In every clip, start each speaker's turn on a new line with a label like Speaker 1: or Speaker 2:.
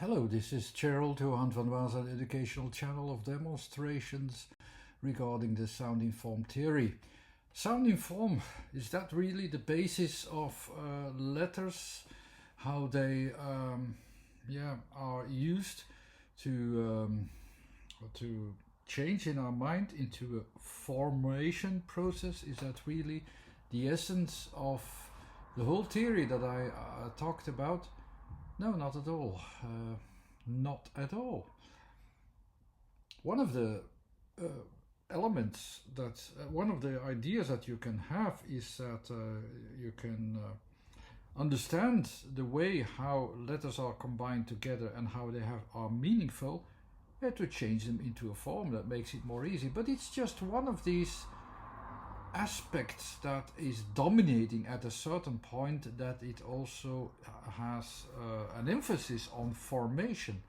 Speaker 1: Hello, this is Gerald Johan van Waza, educational channel of demonstrations regarding the sounding form theory. Sounding form, is that really the basis of letters? How they are used to change in our mind into a formation process? Is that really the essence of the whole theory that I talked about? No, not at all. Not at all. One of the one of the ideas that you can have is that you can understand the way how letters are combined together and how they are meaningful, to change them into a form that makes it more easy. But it's just one of these aspects that is dominating at a certain point, that it also has an emphasis on formation.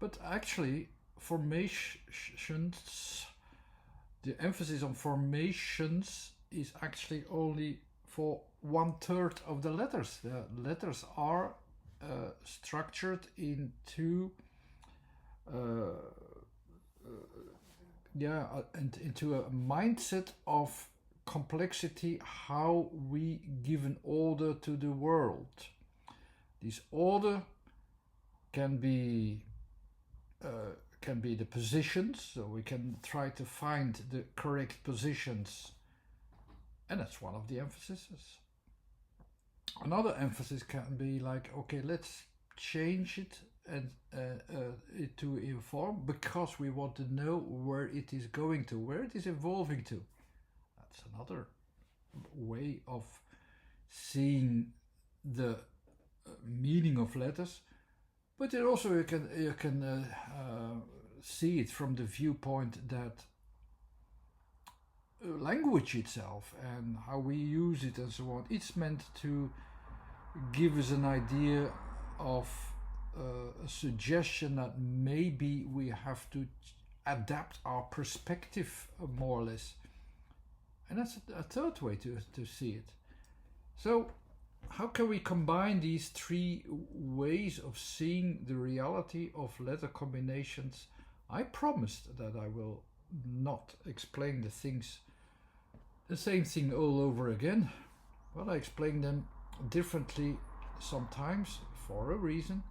Speaker 1: But actually, formations, the emphasis on formations is actually only for 1/3 of the letters. The letters are structured into and into a mindset of complexity, how we give an order to the world. This order can be the positions, so we can try to find the correct positions, and that's one of the emphases. Another emphasis can be like, okay, let's change it and to inform, because we want to know where it is going to, where it is evolving to. That's another way of seeing the meaning of letters. But then also you can see it from the viewpoint that language itself and how we use it and so on, it's meant to give us an idea of a suggestion that maybe we have to adapt our perspective more or less. And that's a third way to see it. So how can we combine these three ways of seeing the reality of letter combinations? I promised that I will not explain the same thing all over again. Well, I explain them differently sometimes for a reason.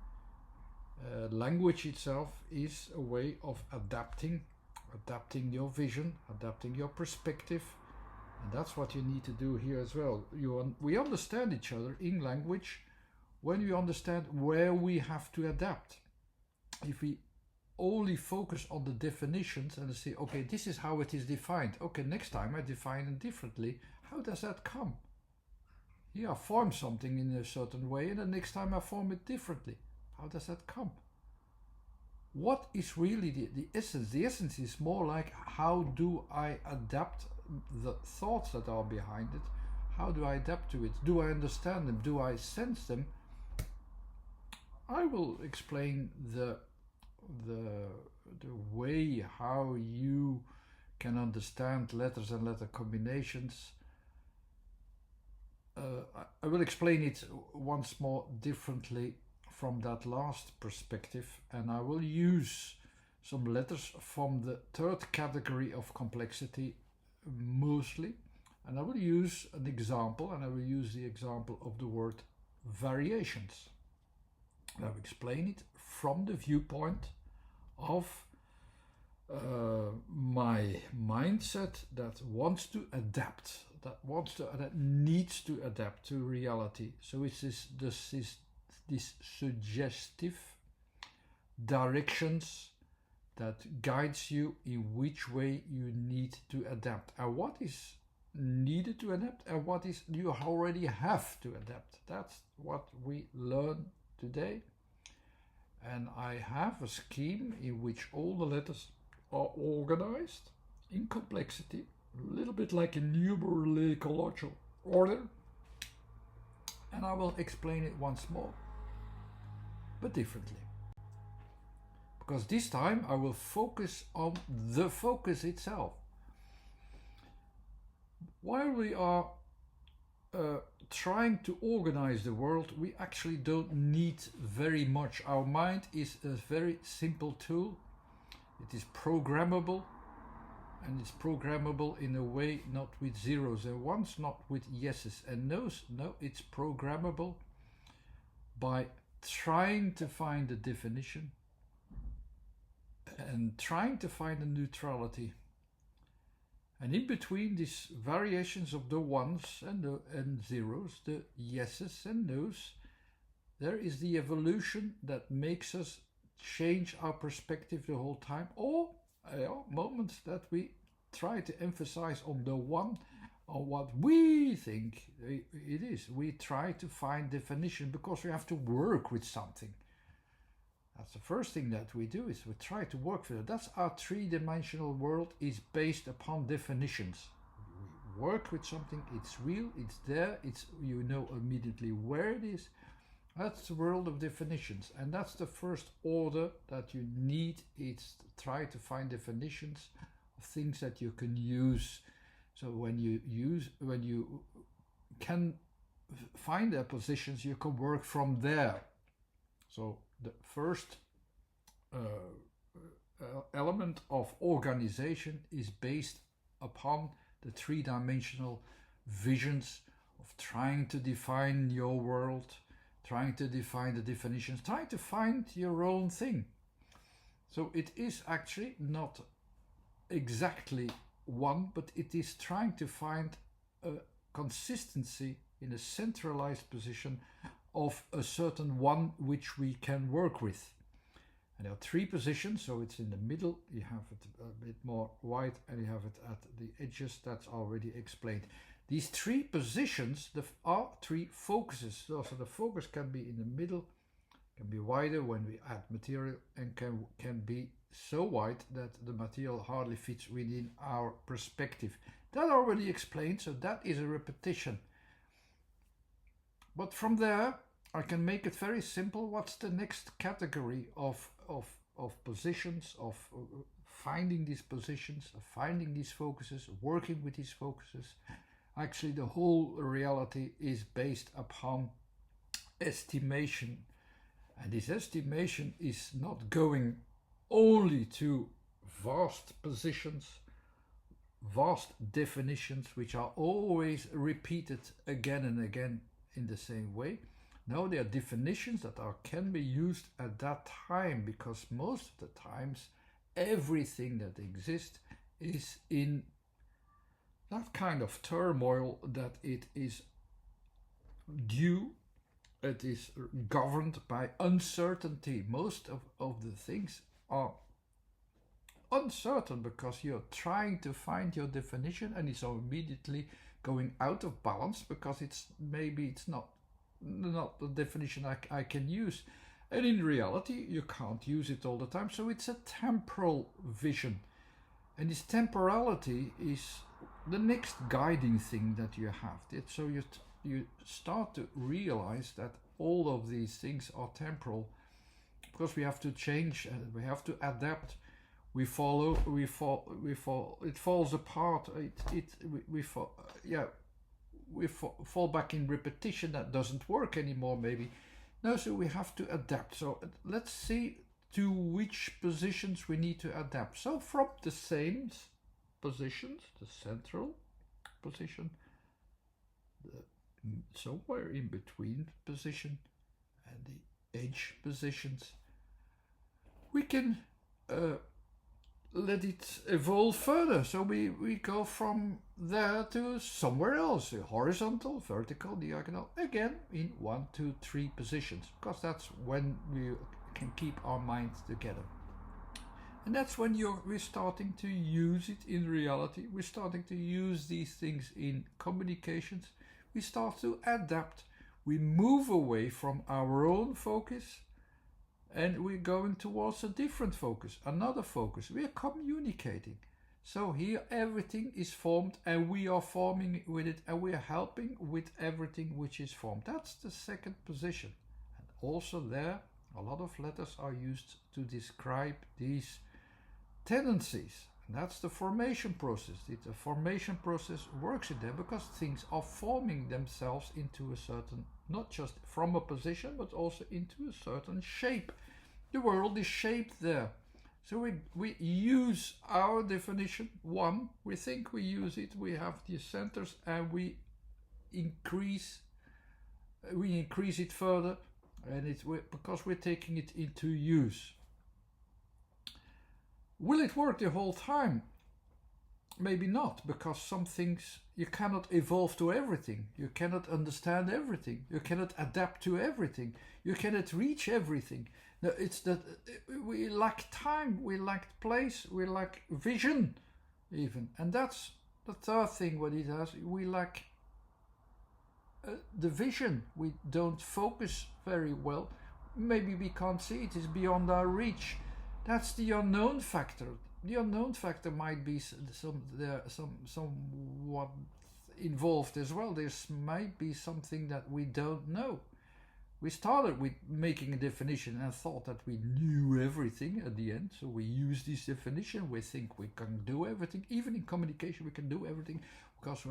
Speaker 1: Language itself is a way of adapting your vision, adapting your perspective, and that's what you need to do here as well. We understand each other in language when we understand where we have to adapt. If we only focus on the definitions and say, okay, this is how it is defined, okay, next time I define it differently, how does that come? Here I form something in a certain way, and the next time I form it differently. How does that come? What is really the essence? The essence is more like, how do I adapt the thoughts that are behind it? How do I adapt to it? Do I understand them? Do I sense them? I will explain the way how you can understand letters and letter combinations. I will explain it once more differently from that last perspective, and I will use some letters from the third category of complexity mostly, and I will use an example, and I will use the example of the word variations. I will explain it from the viewpoint of my mindset that wants to adapt, that needs to adapt to reality. So it's this suggestive directions that guides you in which way you need to adapt, and what is needed to adapt, and what is you already have to adapt. That's what we learn today. And I have a scheme in which all the letters are organized in complexity, a little bit like a numerological order. And I will explain it once more, but differently. Because this time I will focus on the focus itself. While we are trying to organize the world, we actually don't need very much. Our mind is a very simple tool. It is programmable, and it's programmable in a way not with zeros and ones, not with yeses and nos. No, it's programmable by trying to find a definition and trying to find a neutrality. And in between these variations of the ones and zeros, the yeses and nos, there is the evolution that makes us change our perspective the whole time, or moments that we try to emphasize on the one, on what we think it is. We try to find definition because we have to work with something. That's the first thing that we do, is we try to work with it. That's our three-dimensional world, is based upon definitions. We work with something, it's real, it's there, you know immediately where it is. That's the world of definitions, and that's the first order that you need. It's try to find definitions of things that you can use. So when you can find their positions, you can work from there. So the first element of organization is based upon the three-dimensional visions of trying to define your world, trying to define the definitions, trying to find your own thing. So it is actually not exactly one, but it is trying to find a consistency in a centralized position of a certain one which we can work with. And there are three positions, so it's in the middle, you have it a bit more wide, and you have it at the edges. That's already explained. These three positions are three focuses. So the focus can be in the middle, can be wider when we add material, and can be so wide that the material hardly fits within our perspective. That already explained, so that is a repetition. But from there, I can make it very simple. What's the next category of positions, of finding these positions, of finding these focuses, working with these focuses? Actually, the whole reality is based upon estimation. And this estimation is not going only to vast positions, vast definitions, which are always repeated again and again in the same way. No, they are definitions that can be used at that time, because most of the times everything that exists is in that kind of turmoil, that it is it is governed by uncertainty. Most of the things are uncertain because you're trying to find your definition, and it's immediately going out of balance because it's not the definition I can use. And in reality, you can't use it all the time. So it's a temporal vision. And this temporality is the next guiding thing that you have. So you start to realize that all of these things are temporal, because we have to change, we have to adapt. We fall, it falls apart. We fall back in repetition. That doesn't work anymore, maybe. No, so we have to adapt. So let's see to which positions we need to adapt. So from the same positions, the central position, somewhere in between position and the edge positions, we can let it evolve further. So we go from there to somewhere else, horizontal, vertical, diagonal, again in 1, 2, 3 positions, because that's when we can keep our minds together. And that's when we're starting to use it in reality. We're starting to use these things in communications. We start to adapt. We move away from our own focus, and we're going towards a different focus, another focus. We are communicating. So here everything is formed, and we are forming with it, and we are helping with everything which is formed. That's the second position. And also there, a lot of letters are used to describe these tendencies. That's the formation process. The formation process works in there because things are forming themselves into a certain, not just from a position, but also into a certain shape. The world is shaped there. So we use our definition, one, we think we use it, we have the centers, and we increase it further, and because we're taking it into use. Will it work the whole time? Maybe not, because some things you cannot evolve to everything. You cannot understand everything. You cannot adapt to everything. You cannot reach everything. No, it's that we lack time, we lack place, we lack vision even. And that's the third thing what it has. We lack the vision. We don't focus very well. Maybe we can't see it. It's beyond our reach. That's the unknown factor. The unknown factor might be somewhat involved as well. There might be something that we don't know. We started with making a definition and thought that we knew everything at the end. So we use this definition. We think we can do everything. Even in communication, we can do everything because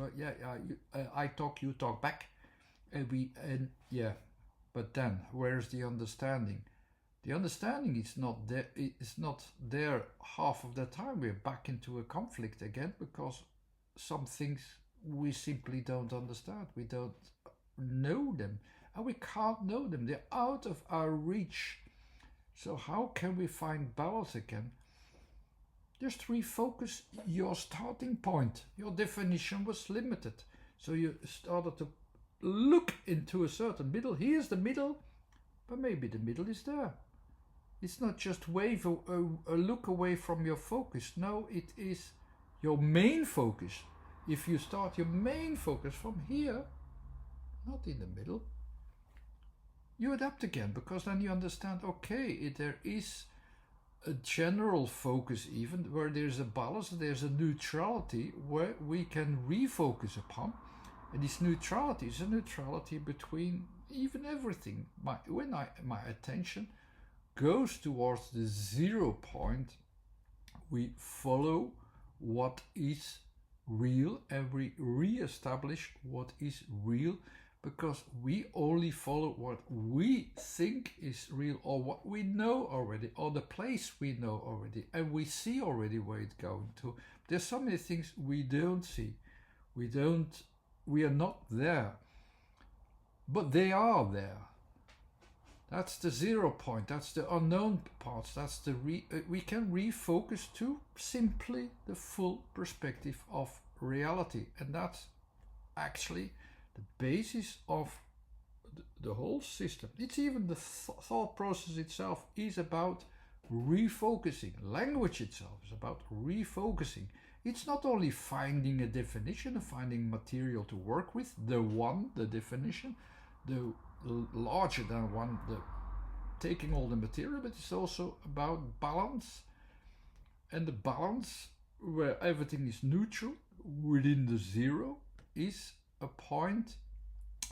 Speaker 1: I talk, you talk back, But then, where's the understanding? The understanding is not there. It's not there half of the time. We're back into a conflict again because some things we simply don't understand. We don't know them, and we can't know them. They're out of our reach. So how can we find balance again? Just refocus your starting point. Your definition was limited, so you started to look into a certain middle. Here's the middle, but maybe the middle is there. It's not just wave a look away from your focus. No, it is your main focus. If you start your main focus from here, not in the middle, you adapt again, because then you understand, okay, there is a general focus even, where there's a balance, there's a neutrality where we can refocus upon. And this neutrality is a neutrality between even everything. When my attention goes towards the 0 point, we follow what is real and we re-establish what is real, because we only follow what we think is real, or what we know already, or the place we know already, and we see already where it's going to. There's so many things we don't see. We are not there, but they are there. That's the 0 point. That's the unknown parts. That's the we can refocus to simply the full perspective of reality, and that's actually the basis of the whole system. It's even the thought process itself is about refocusing. Language itself is about refocusing. It's not only finding a definition, finding material to work with, the definition, the larger than one, taking all the material, but it's also about balance. And the balance where everything is neutral within the 0 is a point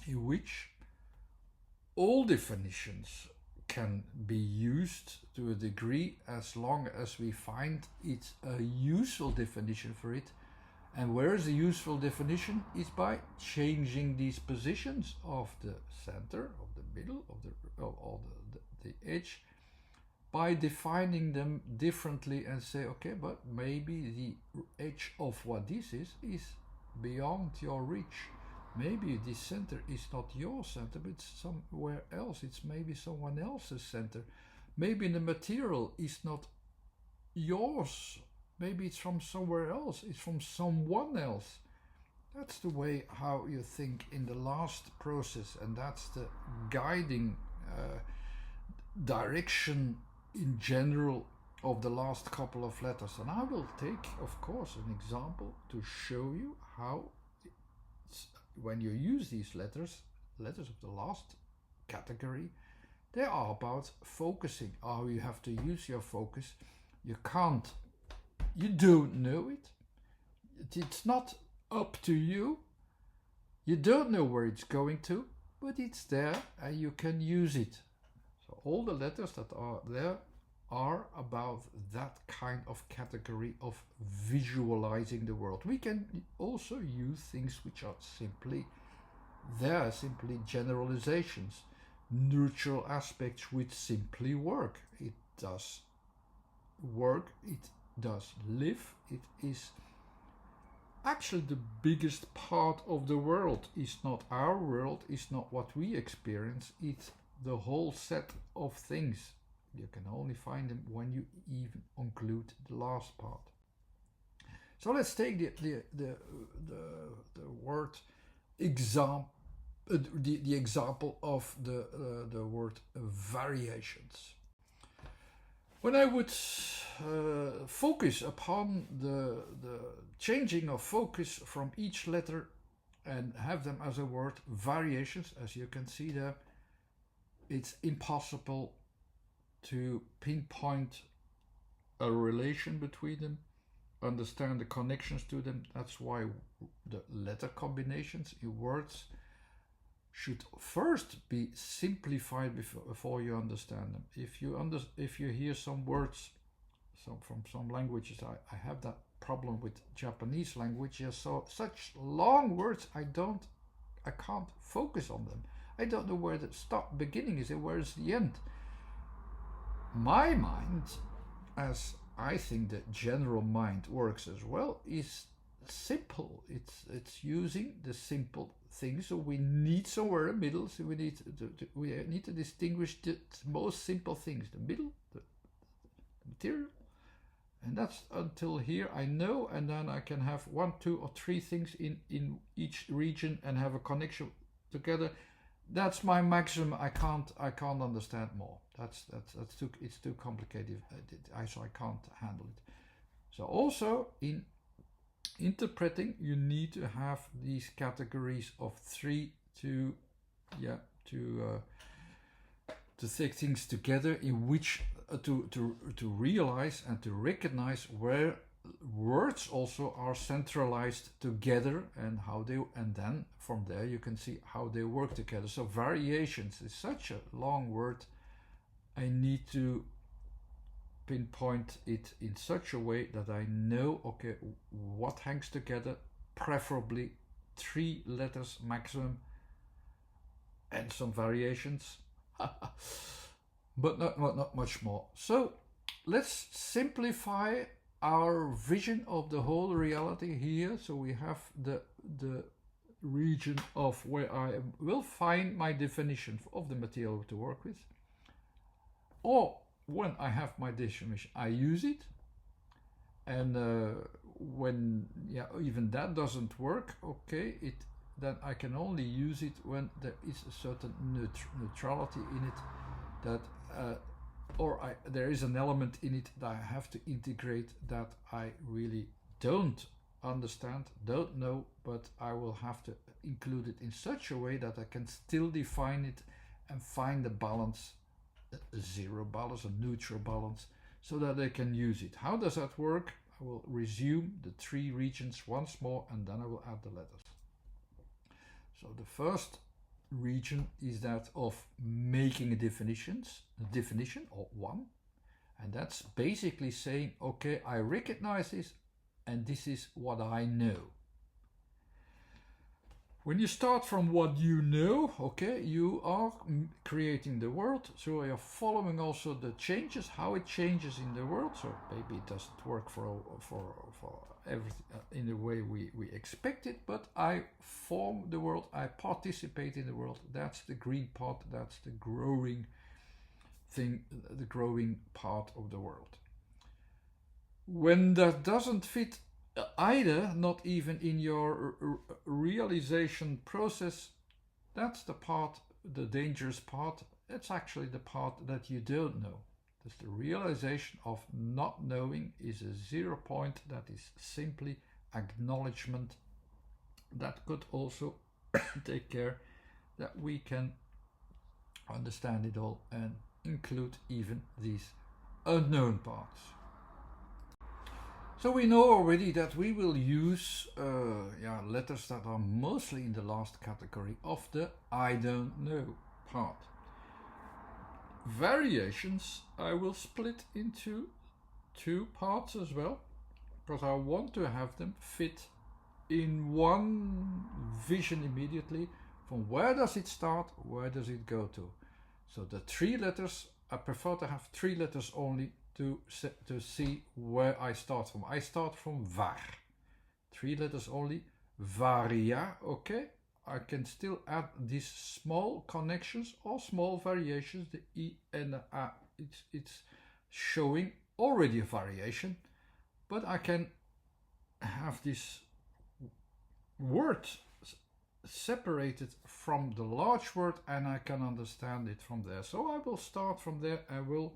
Speaker 1: in which all definitions can be used to a degree, as long as we find it's a useful definition for it. And where is the useful definition? Is by changing these positions of the center, of the middle, of the edge, by defining them differently and say, okay, but maybe the edge of what this is beyond your reach. Maybe this center is not your center, but it's somewhere else. It's maybe someone else's center. Maybe the material is not yours. Maybe it's from somewhere else. It's from someone else. That's the way how you think in the last process, and that's the guiding direction in general of the last couple of letters. And I will take, of course, an example to show you how when you use these letters of the last category, they are about focusing, how you have to use your focus. You don't know it. It's not up to you. You don't know where it's going to, but it's there and you can use it. So all the letters that are there are about that kind of category of visualizing the world. We can also use things which are simply there, simply generalizations, neutral aspects which simply work. It does work, it does live, it is actually the biggest part of the world. Is not our world, is not what we experience, it's the whole set of things. You can only find them when you even include the last part. So let's take the word example, the example of the word variations. When I would focus upon the changing of focus from each letter and have them as a word variations, as you can see there, it's impossible to pinpoint a relation between them, understand the connections to them. That's why the letter combinations in words should first be simplified before you understand them. If you hear some words from some languages, I have that problem with Japanese language. So such long words, I can't focus on them. I don't know where the beginning is and where is the end. My mind, as I think the general mind works as well, is simple. It's using the simple things. So we need somewhere in the middle. So we need to distinguish the most simple things: the middle, the material, and that's until here I know. And then I can have 1, 2, or 3 things in each region and have a connection together. That's my maximum. I can't understand more. It's too complicated. So I can't handle it. So also in interpreting, you need to have these categories of 3 to take things together, in which to realize and to recognize where words also are centralized together and then from there you can see how they work together. So variations is such a long word. I need to pinpoint it in such a way that I know, okay, what hangs together, preferably 3 letters maximum and some variations, but not much more. So let's simplify our vision of the whole reality here. So we have the region of where I will find my definition of the material to work with, or when I have my definition I use it, and when even that doesn't work, okay, then I can only use it when there is a certain neutrality in it, that there is an element in it that I have to integrate that I really don't understand, don't know, but I will have to include it in such a way that I can still define it and find the balance, a zero balance, a neutral balance, so that I can use it. How does that work? I will resume the 3 regions once more, and then I will add the letters. So the first region is that of making a definition or one, and that's basically saying, okay, I recognize this and this is what I know. When you start from what you know, okay, you are creating the world, so you're following also the changes, how it changes in the world. So maybe it doesn't work for everything in the way we expect it, but I form the world, I participate in the world. That's the green part, that's the growing thing, the growing part of the world. When that doesn't fit either, not even in your realization process, that's the part, the dangerous part. It's actually the part that you don't know. That's the realization of not knowing is a 0 point. That is simply acknowledgement. That could also take care that we can understand it all and include even these unknown parts. So we know already that we will use letters that are mostly in the last category of the I don't know part. variations I will split into two parts as well, because I want to have them fit in one vision immediately. From where does it start, where does it go to? So the three letters, I prefer to have three letters only to see where I start from. I start from var. Three letters only. Varia, okay? I can still add these small connections or small variations, the I and the A. It's showing already a variation, but I can have this word separated from the large word and I can understand it from there. So I will start from there and will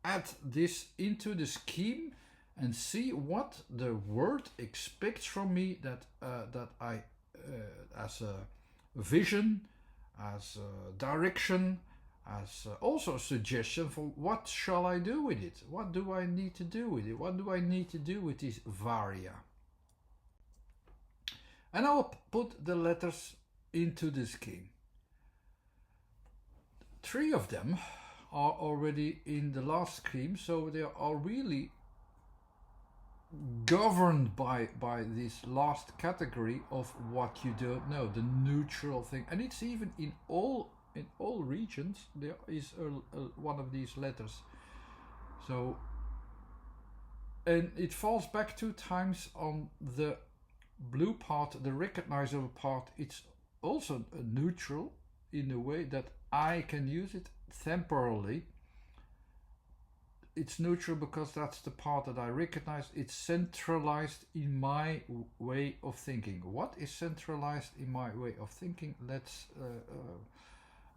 Speaker 1: add this into the scheme and see what the word expects from me, that I as a vision, as a direction, as also a suggestion for what shall I do with it, what do I need to do with it, what do I need to do with this varia. And I will put the letters into the scheme. Three of them are already in the last scheme, so they are really governed by this last category of what you don't know, the neutral thing. And it's even in all regions there is one of these letters. So, and it falls back 2 times on the blue part, the recognizable part. It's also neutral in a way that I can use it temporarily. It's neutral because that's the part that I recognize. It's centralized in my way of thinking. What is centralized in my way of thinking? Let's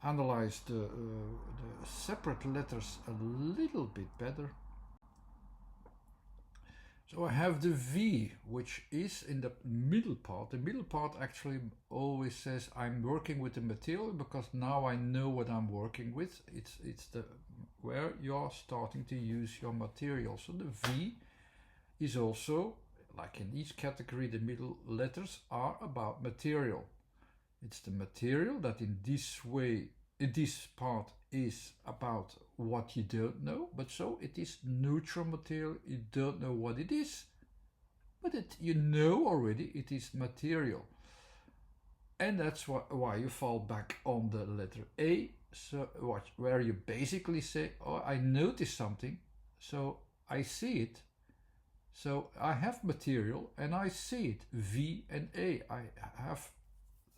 Speaker 1: analyze the separate letters a little bit better. So I have the V, which is in the middle part. The middle part actually always says I'm working with the material, because now I know what I'm working with. It's the where you're starting to use your material. So the V is also, like in each category, the middle letters are about material. It's the material that in this way, in this part, is about what you don't know, but so it is neutral material. You don't know what it is, but you know already it is material. And that's why you fall back on the letter A, so where you basically say, oh, I notice something, so I see it. So I have material and I see it, V and A. I have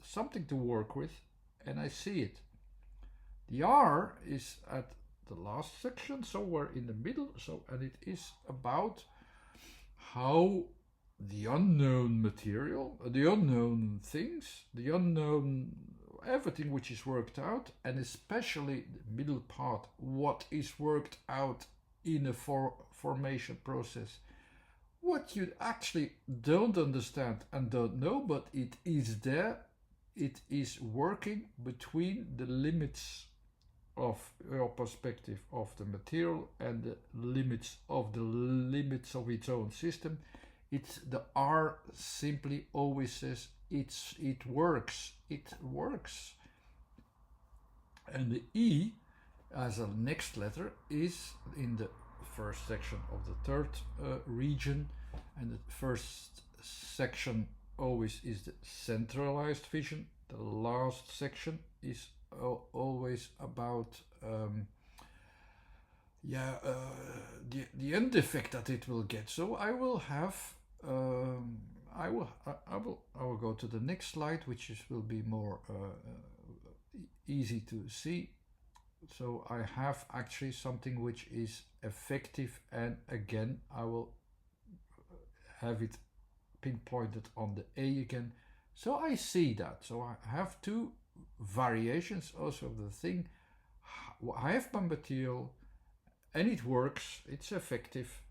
Speaker 1: something to work with and I see it. The R is at the last section, somewhere in the middle, so, and it is about how the unknown material, the unknown things, the unknown everything which is worked out, and especially the middle part, what is worked out in a formation process, what you actually don't understand and don't know, but it is there. It is working between the limits of your perspective of the material and the limits of its own system. It's the R simply always says it works. And the E as a next letter is in the first section of the third region, and the first section always is the centralized vision. The last section is always about the end effect that it will get. So I will have I will go to the next slide, which will be more easy to see. So I have actually something which is effective, and again I will have it pinpointed on the A again. So I see that. So I have 2 variations also of the thing. I have my material and it works, it's effective.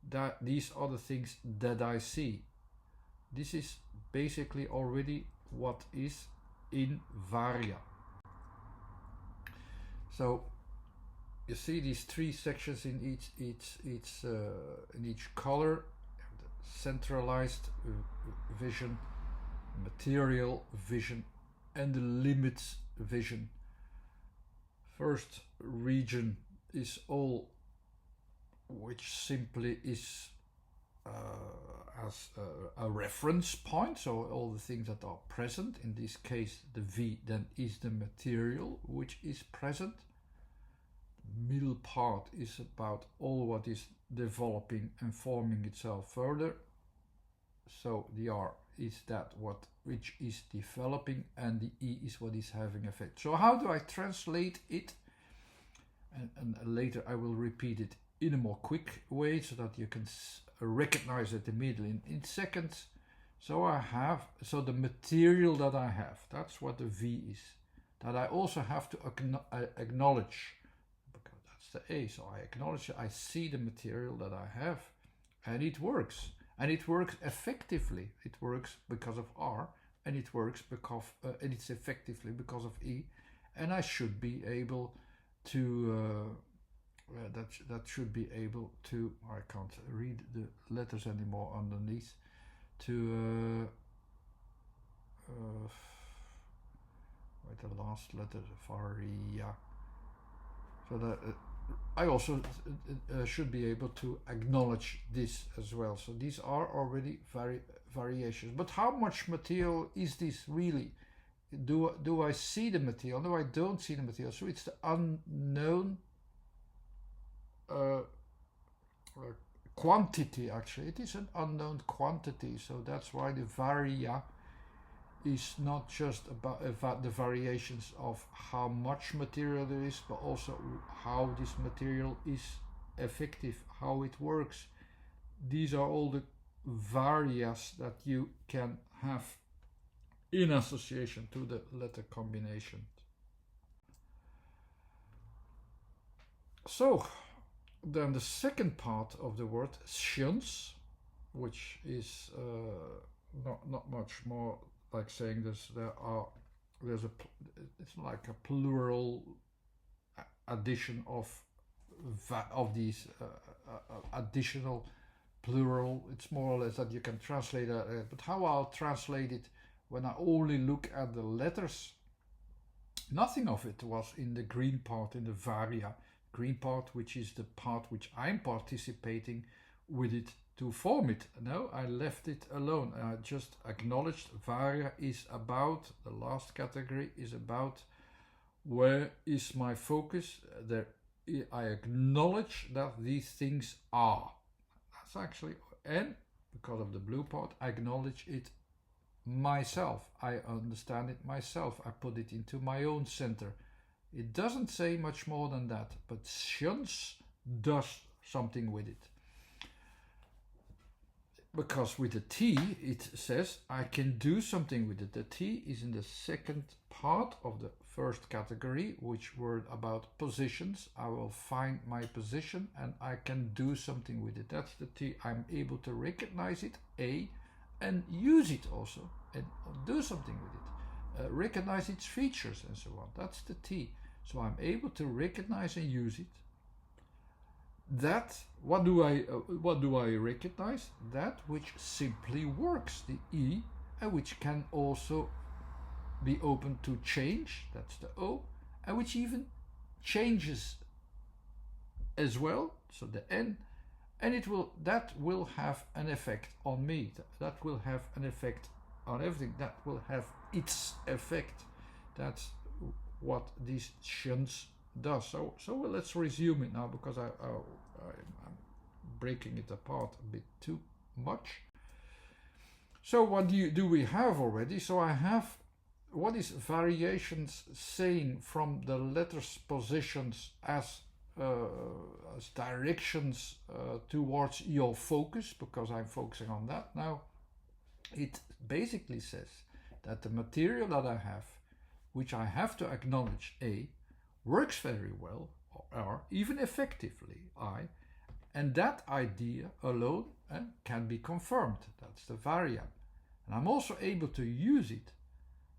Speaker 1: That these are the things that I see. This is basically already what is in varia. So you see these 3 sections in each color: centralized vision, material vision, and the limits vision. First, region is all which simply is as a reference point, so all the things that are present. In this case, the V then is the material which is present. The middle part is about all what is developing and forming itself further. So the R is that which is developing, and the E is what is having effect. So how do I translate it? And later I will repeat it in a more quick way so that you can recognize it immediately in seconds. So the material that I have, that's what the V is. That I also have to acknowledge, because that's the A. So I acknowledge it, I see the material that I have, and it works. And it works effectively. It works because of R, and it works because and it's effectively because of E. And I should be able to that should be able to, I can't read the letters anymore underneath, to wait, the last letter, varia. So that I also should be able to acknowledge this as well. So these are already variations. But how much material is this really? Do I see the material? No, I don't see the material. So it's the unknown quantity, actually. It is an unknown quantity. So that's why the varia is not just about the variations of how much material there is, but also how this material is effective, how it works. These are all the varias that you can have in association to the letter combination. So then the second part of the word, shuns, which is not much more like saying it's like a plural addition of these additional plural. It's more or less that you can translate that, but how I'll translate it when I only look at the letters, nothing of it was in the green part, in the varia green part, which is the part which I'm participating with it to form it. No, I left it alone. I just acknowledged varia is about, the last category is about where is my focus. There, I acknowledge that these things are. That's actually, and because of the blue part, I acknowledge it myself. I understand it myself. I put it into my own center. It doesn't say much more than that, but shuns does something with it. Because with the T, it says I can do something with it. The T is in the second part of the first category, which were about positions. I will find my position and I can do something with it. That's the T. I'm able to recognize it, A, and use it also, and do something with it. Recognize its features and so on. That's the T. So I'm able to recognize and use it. That, what do I recognize? That which simply works, the E, and which can also be open to change, that's the O, and which even changes as well, so the N, and that will have an effect on me. That will have an effect on everything. That will have its effect. That's what these shuns does. So let's resume it now, because I'm breaking it apart a bit too much. So what do we have already? So I have, what is variations saying from the letters positions as directions towards your focus, because I'm focusing on that now. It basically says that the material that I have, which I have to acknowledge, A, works very well, or even effectively, I, and that idea alone can be confirmed. That's the variant. And I'm also able to use it,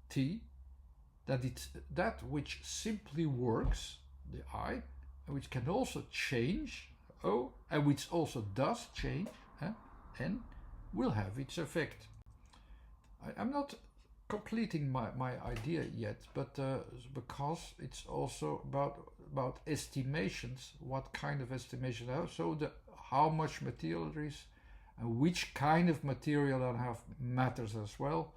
Speaker 1: T, that it's that which simply works, the I, and which can also change, O, and which also does change, N, will have its effect. I'm not completing my idea yet, but because it's also about about estimations, what kind of estimation I have, so how much material there is and which kind of material I have matters as well.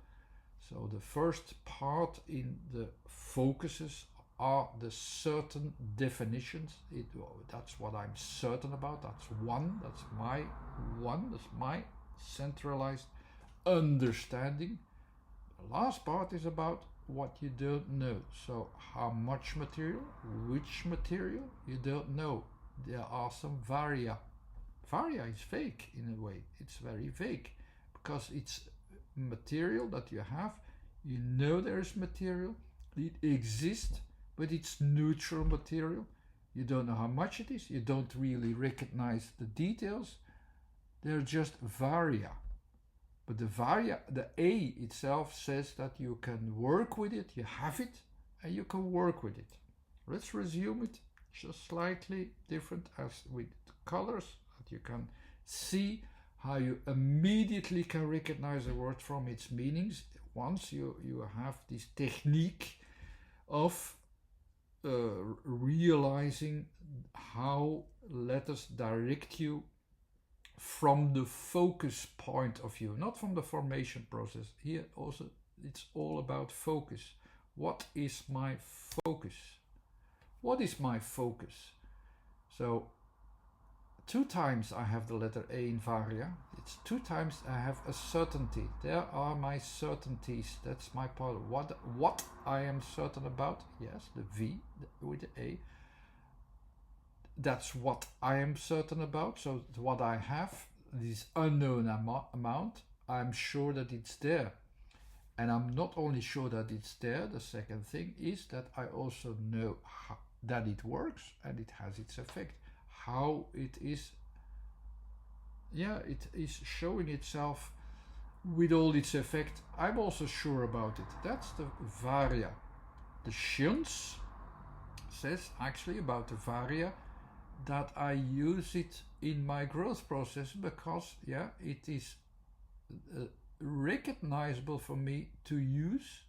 Speaker 1: So the first part in the focuses are the certain definitions. That's what I'm certain about. That's my centralized understanding. The last part is about what you don't know. So how much material, which material, you don't know. There are some varia. Varia is vague in a way. It's very vague because it's material that you have. You know there is material. It exists, but it's neutral material. You don't know how much it is. You don't really recognize the details. They're just varia. But the A itself says that you can work with it, you have it, and you can work with it. Let's resume it just slightly different as with colors, that you can see how you immediately can recognize a word from its meanings once you have this technique of realizing how letters direct you from the focus point of view, not from the formation process. Here also it's all about focus. What is my focus? What is my focus? So 2 times I have the letter A in varia. It's 2 times I have a certainty. There are my certainties. That's my part. What I am certain about. Yes, the V with the A. That's what I am certain about. So what I have, this unknown amount, I'm sure that it's there. And I'm not only sure that it's there, the second thing is that I also know that it works and it has its effect. How it is, it is showing itself with all its effect. I'm also sure about it. That's the varia. The Shuns says actually about the varia that I use it in my growth process because it is recognizable for me to use.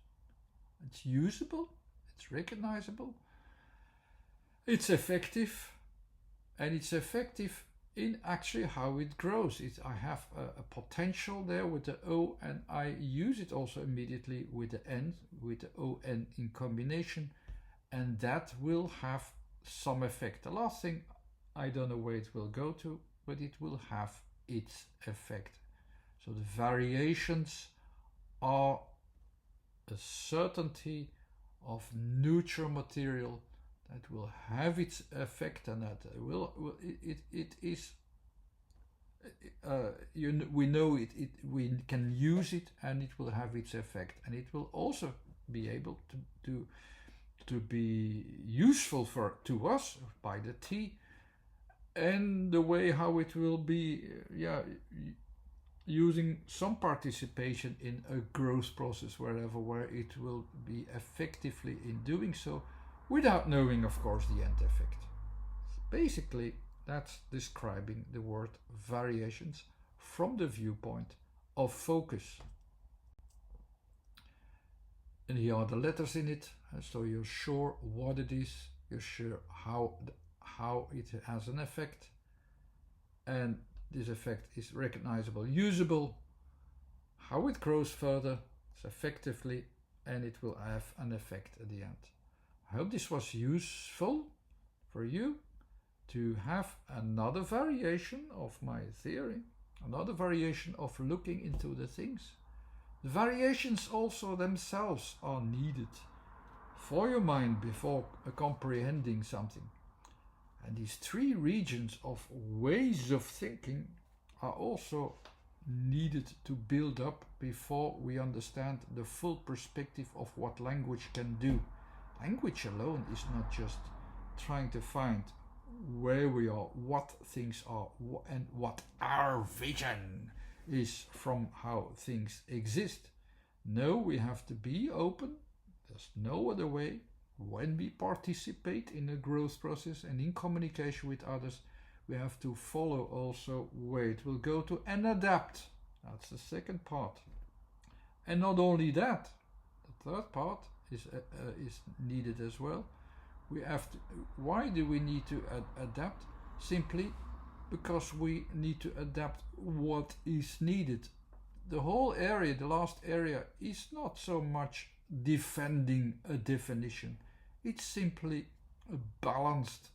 Speaker 1: It's usable, it's recognizable, it's effective, and it's effective in actually how it grows. I have a potential there with the O, and I use it also immediately with the N, with the O-N in combination, and that will have some effect. The last thing, I don't know where it will go to, but it will have its effect. So the variations are a certainty of neutral material that will have its effect, and that we know it, we can use it, and it will have its effect, and it will also be able to be useful to us by the T, and the way how it will be using some participation in a growth process where it will be effectively in doing so, without knowing, of course, the end effect. Basically, that's describing the word variations from the viewpoint of focus. And here are the letters in it, so you're sure what it is, you're sure how it has an effect, and this effect is recognizable, usable, how it grows further, it's effectively, and it will have an effect at the end. I hope this was useful for you to have another variation of my theory, another variation of looking into the things. The variations also themselves are needed for your mind before comprehending something. And these 3 regions of ways of thinking are also needed to build up before we understand the full perspective of what language can do. Language alone is not just trying to find where we are, what things are, and what our vision is from how things exist. No, we have to be open. There's no other way. When we participate in a growth process and in communication with others, we have to follow also where it will go to and adapt. That's the second part. And not only that, the third part is needed as well. We have to, why do we need to adapt? Simply because we need to adapt what is needed. The whole area, the last area, is not so much defending a definition. It's simply a balanced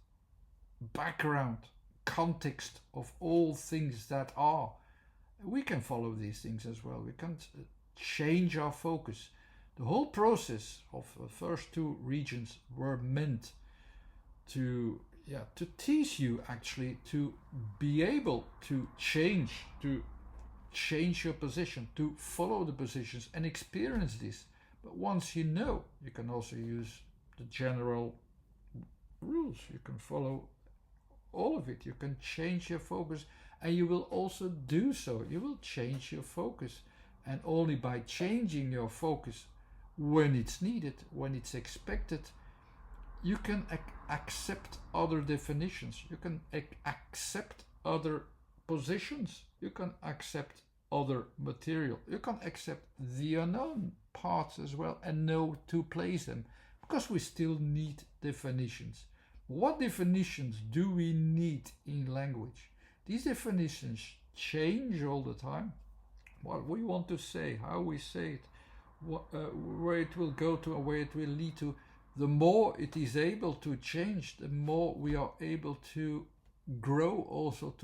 Speaker 1: background, context of all things that are. We can follow these things as well. We can change our focus. The whole process of the first two regions were meant to teach you actually to be able to change your position, to follow the positions and experience this. But once you know, you can also use the general rules. You can follow all of it. You can change your focus, and you will also do so. You will change your focus, and only by changing your focus when it's needed, when it's expected, you can accept other definitions. You can accept other positions. You can accept other material. You can accept the unknown parts as well and know to place them, because we still need definitions. What definitions do we need in language? These definitions change all the time. What we want to say, how we say it, where it will go to and where it will lead to. The more it is able to change, the more we are able to grow also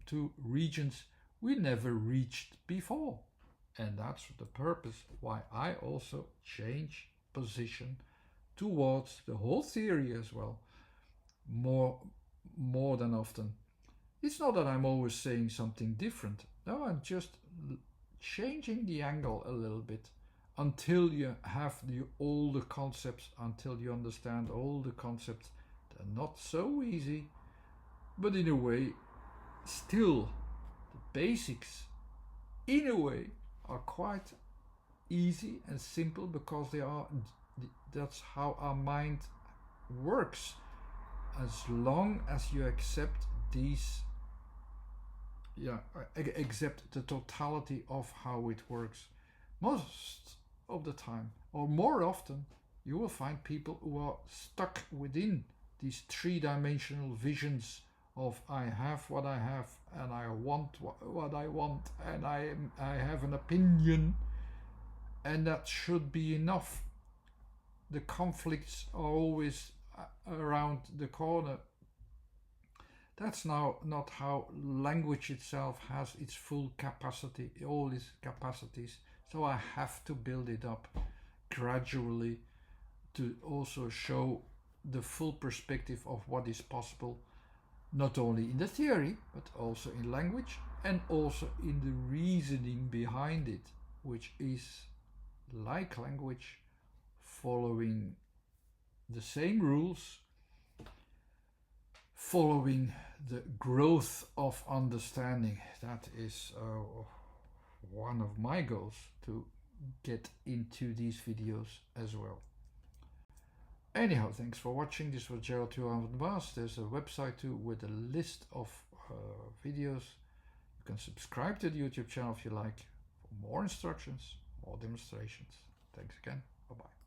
Speaker 1: to regions we never reached before. And that's the purpose why I also change position towards the whole theory as well, more than often. It's not that I'm always saying something different. No, I'm just changing the angle a little bit until you have all the concepts, until you understand all the concepts. They're not so easy, but in a way, still, the basics, in a way, are quite easy and simple, because that's how our mind works. As long as you accept these, accept the totality of how it works. Most of the time, or more often, you will find people who are stuck within these three-dimensional visions of I have what I have, and I want what I want, and I have an opinion, and that should be enough. The conflicts are always around the corner. That's now not how language itself has its full capacity, all its capacities. So I have to build it up gradually to also show the full perspective of what is possible, not only in the theory, but also in language, and also in the reasoning behind it, which is, like language, following the same rules, following the growth of understanding. That is one of my goals, to get into these videos as well. Anyhow, thanks for watching. This was Gerald 200 Baas. There's a website too with a list of videos. You can subscribe to the YouTube channel if you like, for more instructions, more demonstrations. Thanks again. Bye bye.